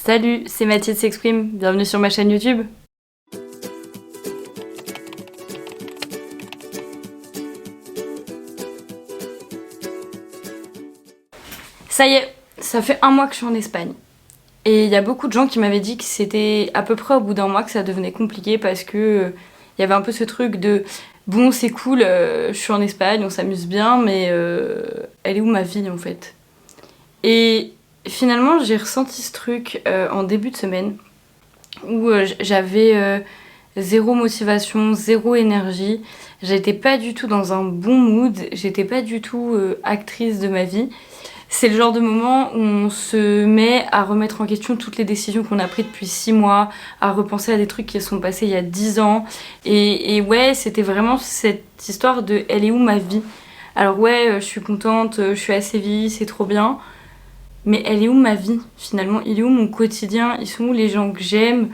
Salut, c'est Mathilde s'exprime, bienvenue sur ma chaîne YouTube. Ça y est, ça fait un mois que je suis en Espagne. Et il y a beaucoup de gens qui m'avaient dit que c'était à peu près au bout d'un mois que ça devenait compliqué parce que il y avait un peu ce truc de bon, c'est cool, je suis en Espagne, on s'amuse bien, mais elle est où ma vie en fait? Et finalement, j'ai ressenti ce truc en début de semaine où j'avais zéro motivation, zéro énergie. J'étais pas du tout dans un bon mood, j'étais pas du tout actrice de ma vie. C'est le genre de moment où on se met à remettre en question toutes les décisions qu'on a prises depuis 6 mois, à repenser à des trucs qui sont passés il y a 10 ans. Et ouais, c'était vraiment cette histoire de elle est où ma vie? Alors ouais, je suis contente, je suis à Séville, c'est trop bien. Mais elle est où ma vie finalement? Il est où mon quotidien? Ils sont où les gens que j'aime?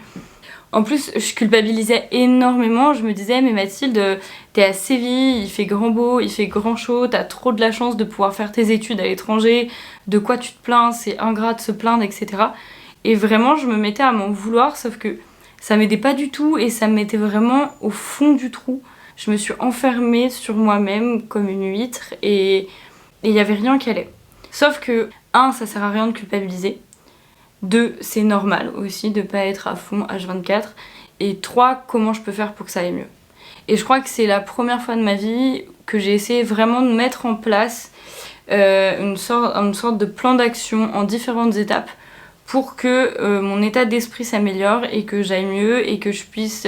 En plus, je culpabilisais énormément. Je me disais, mais Mathilde, t'es à Séville, il fait grand beau, il fait grand chaud, t'as trop de la chance de pouvoir faire tes études à l'étranger. De quoi tu te plains? C'est ingrat de se plaindre, etc. Et vraiment, je me mettais à m'en vouloir, sauf que ça m'aidait pas du tout et ça me mettait vraiment au fond du trou. Je me suis enfermée sur moi-même comme une huître et il y avait rien qui allait. Sauf que, ça sert à rien de culpabiliser. 2, c'est normal aussi de pas être à fond H24. Et 3, comment je peux faire pour que ça aille mieux. Et je crois que c'est la première fois de ma vie que j'ai essayé vraiment de mettre en place une sorte de plan d'action en différentes étapes pour que mon état d'esprit s'améliore et que j'aille mieux et que je puisse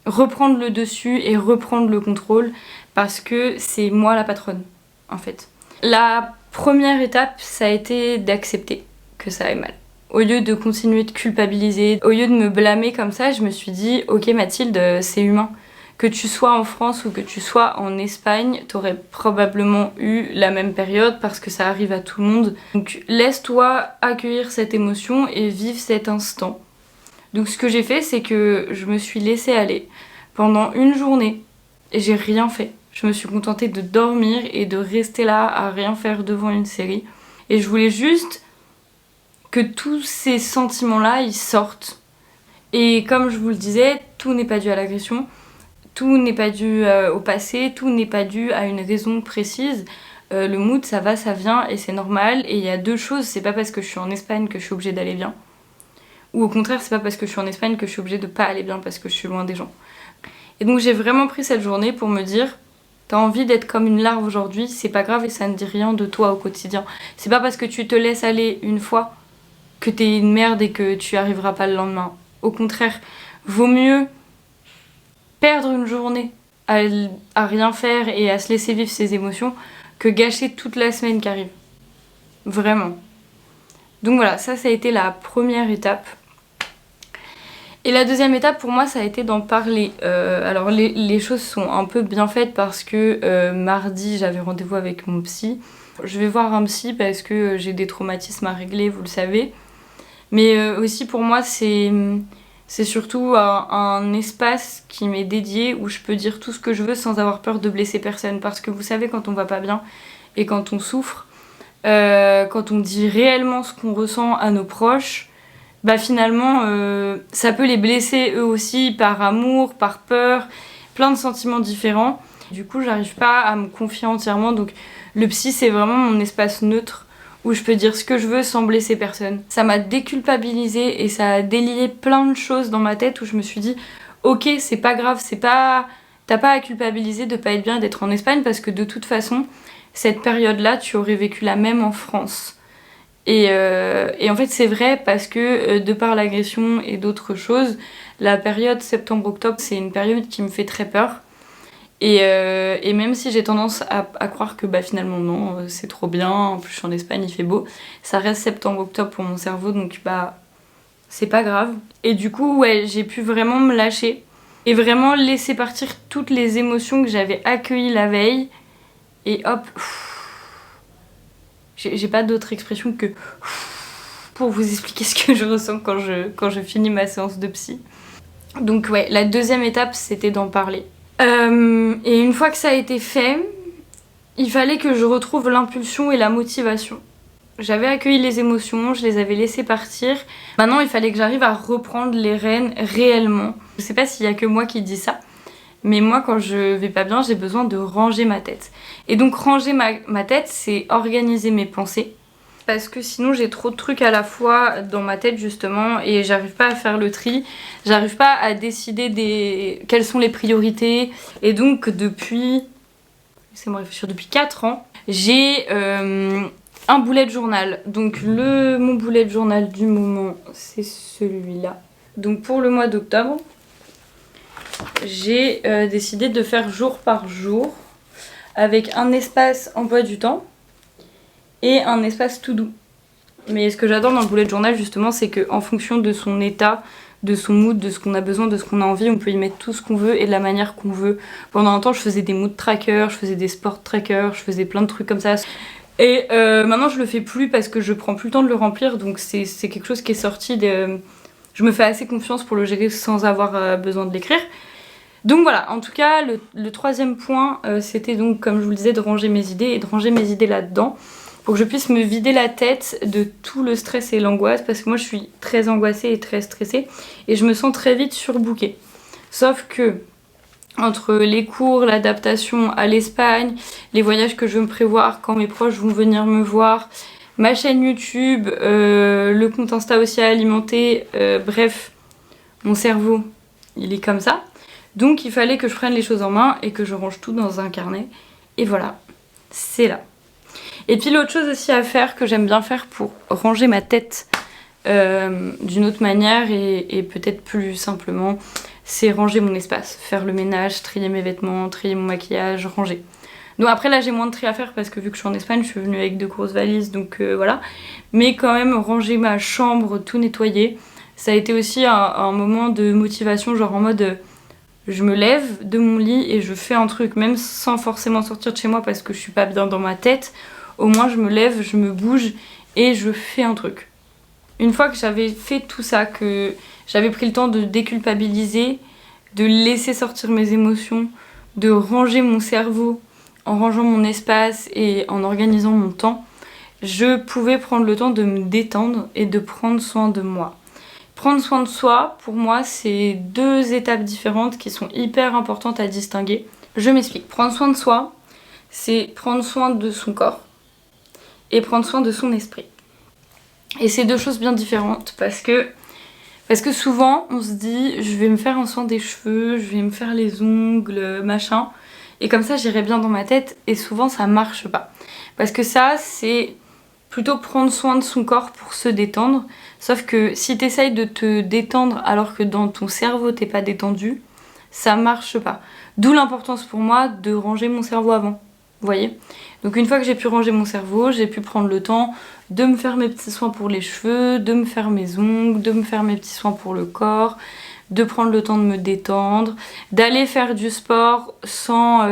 reprendre le dessus et reprendre le contrôle parce que c'est moi la patronne en fait. La première étape, ça a été d'accepter que ça aille mal. Au lieu de continuer de culpabiliser, au lieu de me blâmer comme ça, je me suis dit ok Mathilde, c'est humain. Que tu sois en France ou que tu sois en Espagne, t'aurais probablement eu la même période parce que ça arrive à tout le monde. Donc laisse-toi accueillir cette émotion et vivre cet instant. Donc ce que j'ai fait, c'est que je me suis laissée aller pendant une journée et j'ai rien fait. Je me suis contentée de dormir et de rester là à rien faire devant une série. Et je voulais juste que tous ces sentiments-là, ils sortent. Et comme je vous le disais, tout n'est pas dû à l'agression, tout n'est pas dû au passé, tout n'est pas dû à une raison précise. Le mood, ça va, ça vient et c'est normal. Et il y a 2 choses, c'est pas parce que je suis en Espagne que je suis obligée d'aller bien. Ou au contraire, c'est pas parce que je suis en Espagne que je suis obligée de pas aller bien parce que je suis loin des gens. Et donc j'ai vraiment pris cette journée pour me dire t'as envie d'être comme une larve aujourd'hui, c'est pas grave et ça ne dit rien de toi au quotidien. C'est pas parce que tu te laisses aller une fois que t'es une merde et que tu arriveras pas le lendemain. Au contraire, vaut mieux perdre une journée à rien faire et à se laisser vivre ses émotions que gâcher toute la semaine qui arrive. Vraiment. Donc voilà, ça a été la première étape. Et la deuxième étape pour moi ça a été d'en parler. Alors les choses sont un peu bien faites parce que mardi j'avais rendez-vous avec mon psy. Je vais voir un psy parce que j'ai des traumatismes à régler, vous le savez. Mais aussi pour moi c'est surtout un espace qui m'est dédié où je peux dire tout ce que je veux sans avoir peur de blesser personne. Parce que vous savez quand on va pas bien et quand on souffre, quand on dit réellement ce qu'on ressent à nos proches, bah finalement ça peut les blesser eux aussi par amour, par peur, plein de sentiments différents. Du coup j'arrive pas à me confier entièrement, donc le psy c'est vraiment mon espace neutre où je peux dire ce que je veux sans blesser personne. Ça m'a déculpabilisée et ça a délié plein de choses dans ma tête où je me suis dit ok c'est pas grave, t'as pas à culpabiliser de pas être bien d'être en Espagne parce que de toute façon cette période là tu aurais vécu la même en France. Et en fait c'est vrai parce que de par l'agression et d'autres choses, la période septembre-octobre c'est une période qui me fait très peur. Et même si j'ai tendance à croire que bah finalement non, c'est trop bien, en plus je suis en Espagne, il fait beau, ça reste septembre-octobre pour mon cerveau donc bah c'est pas grave. Et du coup ouais j'ai pu vraiment me lâcher et vraiment laisser partir toutes les émotions que j'avais accueillies la veille et hop. J'ai pas d'autre expression que pour vous expliquer ce que je ressens quand je finis ma séance de psy. Donc ouais, la deuxième étape c'était d'en parler. Et une fois que ça a été fait, il fallait que je retrouve l'impulsion et la motivation. J'avais accueilli les émotions, je les avais laissées partir. Maintenant, il fallait que j'arrive à reprendre les rênes réellement. Je sais pas s'il y a que moi qui dis ça, mais moi, quand je vais pas bien, j'ai besoin de ranger ma tête. Et donc, ranger ma tête, c'est organiser mes pensées. Parce que sinon, j'ai trop de trucs à la fois dans ma tête, justement, et j'arrive pas à faire le tri. J'arrive pas à décider quelles sont les priorités. Et donc, laissez-moi réfléchir, depuis 4 ans, j'ai un bullet journal. Donc mon bullet journal du moment, c'est celui-là. Donc pour le mois d'octobre, j'ai décidé de faire jour par jour avec un espace emploi du temps et un espace to do. Mais ce que j'adore dans le bullet journal justement, c'est qu'en fonction de son état, de son mood, de ce qu'on a besoin, de ce qu'on a envie, on peut y mettre tout ce qu'on veut et de la manière qu'on veut. Pendant un temps, je faisais des mood trackers, je faisais des sport trackers, je faisais plein de trucs comme ça. Et maintenant, je le fais plus parce que je prends plus le temps de le remplir, donc c'est quelque chose qui est sorti de... Je me fais assez confiance pour le gérer sans avoir besoin de l'écrire. Donc voilà, en tout cas, le troisième point, c'était donc, comme je vous le disais, de ranger mes idées et de ranger mes idées là-dedans pour que je puisse me vider la tête de tout le stress et l'angoisse, parce que moi, je suis très angoissée et très stressée et je me sens très vite surbookée. Sauf que entre les cours, l'adaptation à l'Espagne, les voyages que je veux me prévoir quand mes proches vont venir me voir, ma chaîne YouTube, le compte Insta aussi à alimenter, bref, mon cerveau, il est comme ça. Donc il fallait que je prenne les choses en main et que je range tout dans un carnet. Et voilà, c'est là. Et puis l'autre chose aussi à faire, que j'aime bien faire pour ranger ma tête d'une autre manière et peut-être plus simplement, c'est ranger mon espace, faire le ménage, trier mes vêtements, trier mon maquillage, ranger. Donc après là j'ai moins de tri à faire parce que vu que je suis en Espagne, je suis venue avec 2 grosses valises, donc voilà. Mais quand même ranger ma chambre, tout nettoyer, ça a été aussi un moment de motivation, genre en mode je me lève de mon lit et je fais un truc, même sans forcément sortir de chez moi parce que je suis pas bien dans ma tête. Au moins je me lève, je me bouge et je fais un truc. Une fois que j'avais fait tout ça, que j'avais pris le temps de déculpabiliser, de laisser sortir mes émotions, de ranger mon cerveau en rangeant mon espace et en organisant mon temps, je pouvais prendre le temps de me détendre et de prendre soin de moi. Prendre soin de soi, pour moi, c'est 2 étapes différentes qui sont hyper importantes à distinguer. Je m'explique. Prendre soin de soi, c'est prendre soin de son corps et prendre soin de son esprit. Et c'est 2 choses bien différentes parce que souvent on se dit je vais me faire un soin des cheveux, je vais me faire les ongles, machin, et comme ça j'irai bien dans ma tête, et souvent ça marche pas. Parce que ça c'est plutôt prendre soin de son corps pour se détendre, sauf que si t'essayes de te détendre alors que dans ton cerveau t'es pas détendu, ça marche pas. D'où l'importance pour moi de ranger mon cerveau avant. Vous voyez? Donc une fois que j'ai pu ranger mon cerveau, j'ai pu prendre le temps de me faire mes petits soins pour les cheveux, de me faire mes ongles, de me faire mes petits soins pour le corps, de prendre le temps de me détendre, d'aller faire du sport sans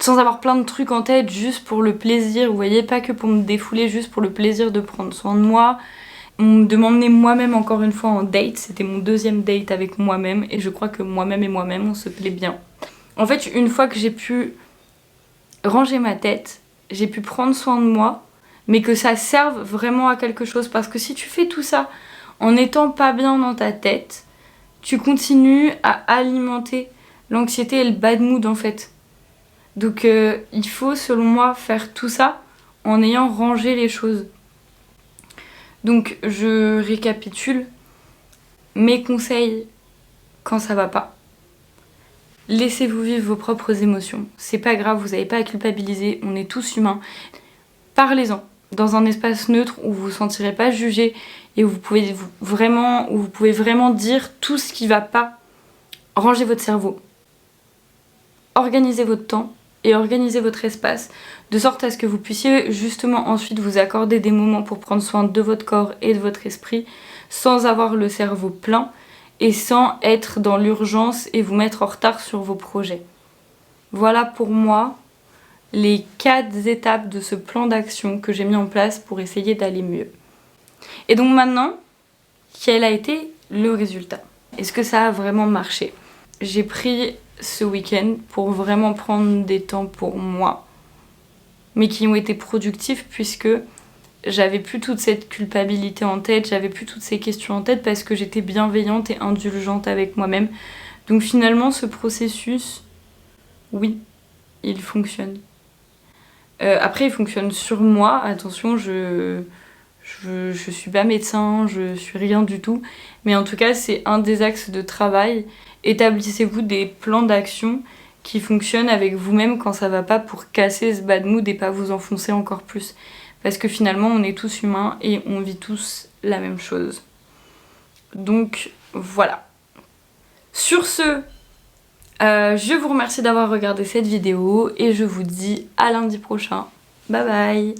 avoir plein de trucs en tête, juste pour le plaisir, vous voyez, pas que pour me défouler, juste pour le plaisir de prendre soin de moi, de m'emmener moi-même encore une fois en date. C'était mon 2e date avec moi-même et je crois que moi-même et moi-même on se plaît bien. En fait, une fois que j'ai pu ranger ma tête, j'ai pu prendre soin de moi, mais que ça serve vraiment à quelque chose. Parce que si tu fais tout ça en n'étant pas bien dans ta tête, tu continues à alimenter l'anxiété et le bad mood en fait. Donc il faut selon moi faire tout ça en ayant rangé les choses. Donc je récapitule mes conseils quand ça va pas. Laissez-vous vivre vos propres émotions. C'est pas grave, vous n'avez pas à culpabiliser, on est tous humains. Parlez-en dans un espace neutre où vous vous sentirez pas jugé et où vous pouvez vraiment dire tout ce qui va pas. Rangez votre cerveau. Organisez votre temps et organisez votre espace de sorte à ce que vous puissiez justement ensuite vous accorder des moments pour prendre soin de votre corps et de votre esprit sans avoir le cerveau plein et sans être dans l'urgence et vous mettre en retard sur vos projets. Voilà pour moi les 4 étapes de ce plan d'action que j'ai mis en place pour essayer d'aller mieux. Et donc maintenant, quel a été le résultat? Est-ce que ça a vraiment marché? J'ai pris ce week-end pour vraiment prendre des temps pour moi. mais qui ont été productifs puisque j'avais plus toute cette culpabilité en tête, j'avais plus toutes ces questions en tête parce que j'étais bienveillante et indulgente avec moi-même. Donc finalement, ce processus, oui, il fonctionne. Après, il fonctionne sur moi. Attention, je suis pas médecin, je suis rien du tout. Mais en tout cas, c'est un des axes de travail. Établissez-vous des plans d'action qui fonctionnent avec vous-même quand ça va pas pour casser ce bad mood et pas vous enfoncer encore plus. Parce que finalement, on est tous humains et on vit tous la même chose. Donc, voilà. Sur ce, je vous remercie d'avoir regardé cette vidéo et je vous dis à lundi prochain. Bye bye.